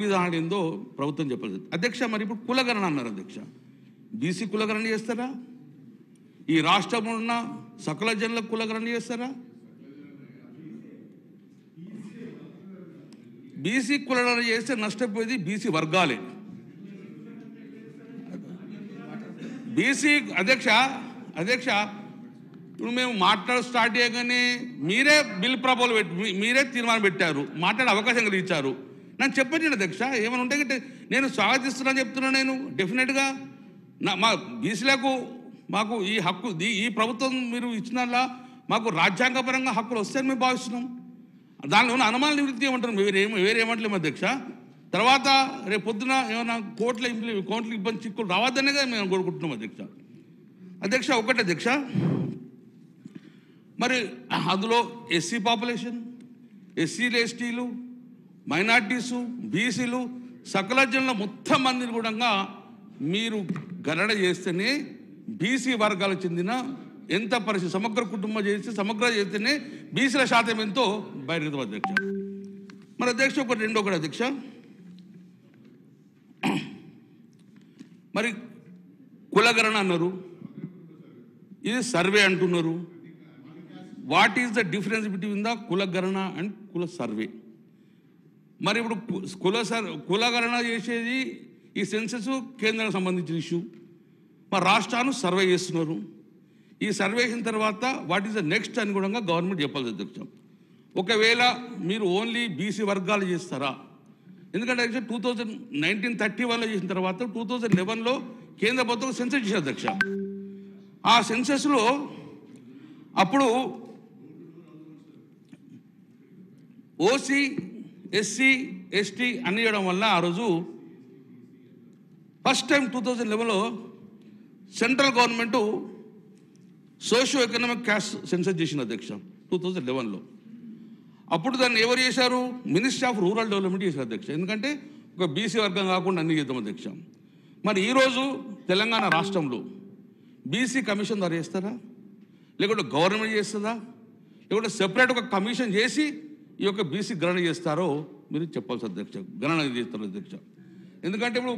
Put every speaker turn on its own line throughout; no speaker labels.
విధానం ఏందో ప్రభుత్వం చెప్పలేదు అధ్యక్ష. మరి ఇప్పుడు కులగణన అన్నారు అధ్యక్ష. బీసీ కులగణన చేస్తారా? ఈ రాష్ట్రంలో ఉన్న సకల జనుల కులగణన చేస్తారా? బీసీ కులగణన చేస్తే నష్టపోయేది బీసీ వర్గాలే. బీసీ అధ్యక్ష ఇప్పుడు మేము స్టార్ట్ చేయగానే మీరే బిల్ ప్రపోజల్ పెట్టి మీరే తీర్మానం పెట్టారు, మాట్లాడే అవకాశం కలిగించారు. నన్ను చెప్పండి అధ్యక్ష, ఏమైనా ఉంటే నేను స్వాగతిస్తున్నాను చెప్తున్నాను. నేను డెఫినెట్గా మా బీసీలకు మాకు ఈ హక్కు ఈ ప్రభుత్వం మీరు ఇచ్చినలా మాకు రాజ్యాంగపరంగా హక్కులు వస్తాయని మేము భావిస్తున్నాం. దానిలో ఉన్న అనుమానాల నివృత్తి ఏమంటారు, వేరేమంటలేము అధ్యక్ష. తర్వాత రేపు పొద్దున ఏమైనా కోర్టుల ఇబ్బంది చిక్కులు రావద్దనేగా మేము కోరుకుంటున్నాం అధ్యక్ష. ఒకటి అధ్యక్ష, మరి అందులో ఎస్సీ పాపులేషన్, ఎస్సీలు, ఎస్టీలు, మైనార్టీసు, బీసీలు, సకల జనుల మొత్తం మందిని కూడా మీరు గణన చేస్తేనే బీసీ వర్గాలకు చెందిన ఎంత పరిస్థితి సమగ్ర కుటుంబం చేస్తేనే బీసీల శాతం ఎంతో బహిర్గతం అధ్యక్ష. మరి అధ్యక్ష ఒకటి అధ్యక్ష, మరి కులగణన అన్నారు, ఇది సర్వే అంటున్నారు. What is the difference between the కులగణన అండ్ కుల సర్వే? మరి ఇప్పుడు కులగణన చేసేది ఈ సెన్సెస్ కేంద్రానికి సంబంధించిన ఇష్యూ. మరి రాష్ట్రాన్ని సర్వే చేస్తున్నారు. ఈ సర్వే చేసిన తర్వాత వాట్ ఈస్ ద నెక్స్ట్ అని కూడా గవర్నమెంట్ చెప్పాలి అధ్యక్ష. ఒకవేళ మీరు ఓన్లీ బీసీ వర్గాలు చేస్తారా? ఎందుకంటే అధ్యక్ష 1931లో చేసిన తర్వాత 2011లో కేంద్ర ప్రభుత్వం సెన్సెస్ చేశారు అధ్యక్ష. ఆ సెన్సెస్లో అప్పుడు ఓసీ, ఎస్సీ, ఎస్టీ అని ఇవ్వడం వల్ల ఆ రోజు ఫస్ట్ టైం 2011లో central government socio economic caste census చేసిన అధ్యక్ష 2011లో. అప్పుడు దాన్ని ఎవరు చేశారు? మినిస్ట్రీ ఆఫ్ రూరల్ డెవలప్మెంట్ చేశారు అధ్యక్ష. ఎందుకంటే ఒక బీసీ వర్గం కాకుండా అన్ని చేద్దాం అధ్యక్ష. మరి ఈరోజు తెలంగాణ రాష్ట్రంలో బీసీ కమిషన్ ద్వారా చేస్తారా, లేకుంటే గవర్నమెంట్ చేస్తుందా, లేకుంటే సెపరేట్ ఒక కమిషన్ చేసి ఈ యొక్క బీసీ గణన చేస్తారో మీరు చెప్పాల్సి అధ్యక్ష. గణన చేస్తారు అధ్యక్ష. ఎందుకంటే ఇప్పుడు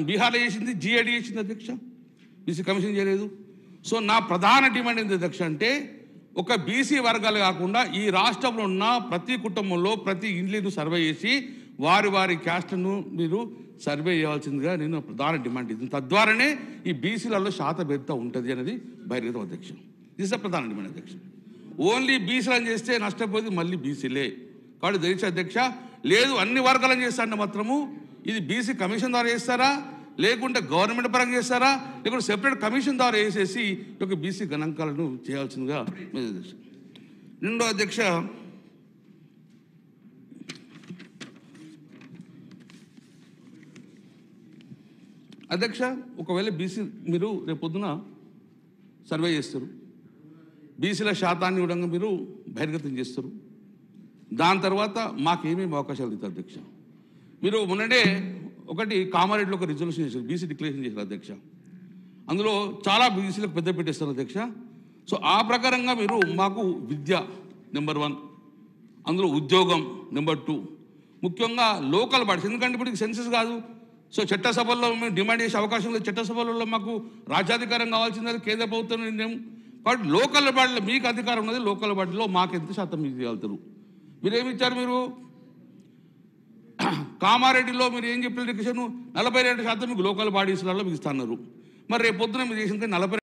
బీహార్లో చేసింది, జీఏడీ చేసింది అధ్యక్ష, బీసీ కమిషన్ చేయలేదు. సో నా ప్రధాన డిమాండ్ ఏంటి అధ్యక్ష అంటే, ఒక బీసీ వర్గాలు కాకుండా ఈ రాష్ట్రంలో ఉన్న ప్రతి కుటుంబంలో ప్రతి ఇండ్లను సర్వే చేసి వారి క్యాస్ట్ను మీరు సర్వే చేయాల్సిందిగా నేను ప్రధాన డిమాండ్ ఇది. తద్వారానే ఈ బీసీలలో శాతభేదత ఉంటుంది అనేది బహిర్గతం అధ్యక్ష. ఇది ప్రధాన డిమాండ్ అధ్యక్ష. ఓన్లీ బీసీలను చేస్తే నష్టపోయేది మళ్ళీ బీసీలే. కాబట్టి దయచేసి అధ్యక్ష, లేదు అన్ని వర్గాలను చేస్తారంటే మాత్రము ఇది బీసీ కమిషన్ ద్వారా చేస్తారా, లేకుంటే గవర్నమెంట్ పరంగా చేస్తారా, లేకుంటే సెపరేట్ కమిషన్ ద్వారా వేసేసి ఈ యొక్క బీసీ గణాంకాలను చేయాల్సిందిగా అధ్యక్ష. రెండో అధ్యక్ష, ఒకవేళ బీసీ మీరు రేపు పొద్దున సర్వే చేస్తారు, బీసీల శాతాన్ని కూడా మీరు బహిర్గతం చేస్తారు. దాని తర్వాత మాకేమేమి అవకాశాలు ఇస్తారు అధ్యక్ష? మీరు మొన్ననే ఒకటి కామారెడ్డిలో ఒక రిజల్యూషన్ చేశారు, బీసీ డిక్లరేషన్ చేశారు అధ్యక్ష. అందులో చాలా బీసీలకు పెద్ద పెట్టేస్తారు అధ్యక్ష. సో ఆ ప్రకారంగా మీరు మాకు విద్య నెంబర్ 1, అందులో ఉద్యోగం నెంబర్ 2, ముఖ్యంగా లోకల్ బాడీస్. ఎందుకంటే ఇప్పుడు సెన్సెస్ కాదు, సో చట్టసభల్లో మేము డిమాండ్ చేసే అవకాశం లేదు. చట్టసభలలో మాకు రాజ్యాధికారం కావాల్సింది కేంద్ర ప్రభుత్వం నిర్ణయం. కాబట్టి లోకల్ బాడీలో మీకు అధికారం ఉన్నది, లోకల్ బాడీలో మాకు ఎంత శాతం మీకు ఇవ్వగలుగుతారు? మీరేమి ఇచ్చారు? మీరు కామారెడ్డిలో మీరు ఏం చెప్పిన రిక్షన్ 42% మీకు లోకల్ బాడీస్లలో మీకు ఇస్తున్నారు. మరి రేపు పొద్దున మీరు చేసిన 40